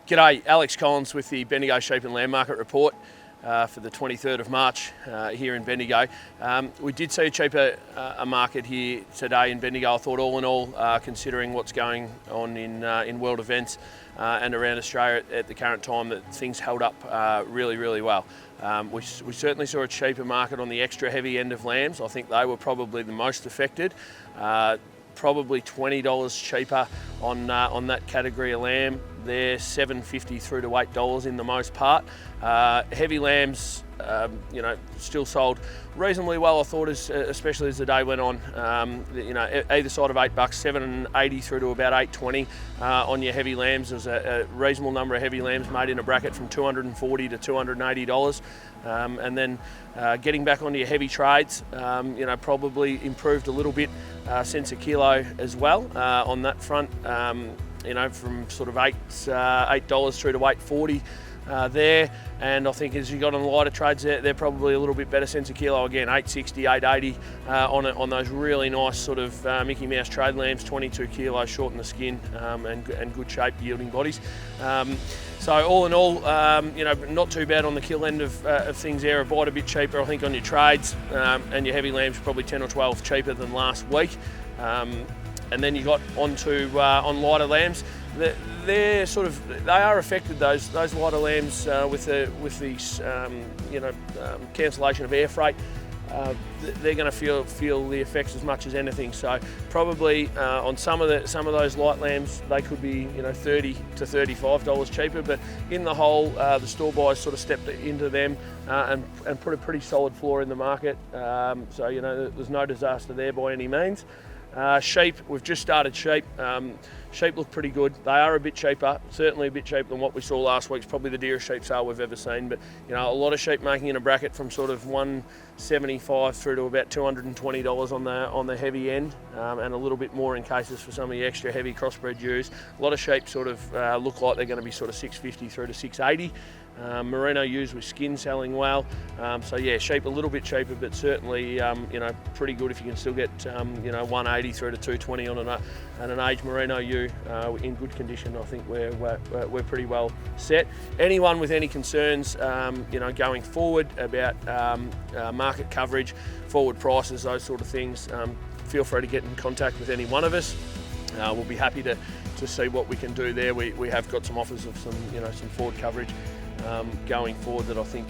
G'day, Alex Collins with the Bendigo Sheep and Lamb Market Report for the 23rd of March here in Bendigo. We did see a cheaper market here today in Bendigo. I thought all in all, considering what's going on in world events and around Australia at the current time, that things held up really well. We certainly saw a cheaper market on the extra heavy end of lambs. I think they were probably the most affected. Probably $20 cheaper on that category of lamb. They're $7.50 through to $8 in the most part. Heavy lambs, still sold reasonably well, I thought, especially as the day went on. Either side of $8, $7.80 through to about $8.20 on your heavy lambs. There's a reasonable number of heavy lambs made in a bracket from $240 to $280. And then getting back onto your heavy trades, probably improved a little bit cents a kilo as well on that front. From sort of $8 through to $8.40 there, and I think as you got on the lighter trades, they're probably a little bit better cents a kilo again, $8.60, $8.80 on those really nice sort of Mickey Mouse trade lambs, 22 kilos short in the skin and good shape, yielding bodies. So all in all, not too bad on the kill end of things there. A bite a bit cheaper, I think, on your trades, and your heavy lambs probably 10 or 12 cheaper than last week. And then you got onto on lighter lambs. They are affected, those lighter lambs, with the cancellation of air freight. They're going to feel the effects as much as anything. So probably on some of those light lambs, they could be $30 to $35 cheaper. But in the whole, the store buyers sort of stepped into them and put a pretty solid floor in the market. So there's no disaster there by any means. Sheep, we've just started sheep. Sheep look pretty good. They are a bit cheaper, certainly a bit cheaper than what we saw last week. It's probably the dearest sheep sale we've ever seen. But a lot of sheep making in a bracket from sort of $175 through to about $220 on the heavy end, and a little bit more in cases for some of the extra heavy crossbred ewes. A lot of sheep sort of look like they're going to be sort of $650 through to $680. Merino ewes with skin selling well. So yeah, sheep a little bit cheaper, but certainly pretty good if you can still get $180 through to $220 on an aged Merino ewe in good condition. I think we're pretty well set. Anyone with any concerns going forward about market coverage, forward prices, those sort of things, feel free to get in contact with any one of us. We'll be happy to see what we can do there. We have got some offers of some forward coverage going forward that I think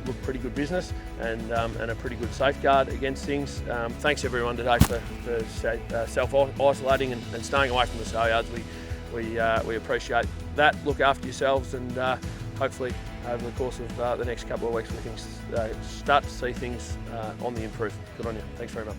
look pretty good business and a pretty good safeguard against things. Thanks everyone today for self-isolating and staying away from the sale yards. We appreciate that. Look after yourselves, and hopefully over the course of the next couple of weeks we can start to see things on the improve. Good on you. Thanks very much.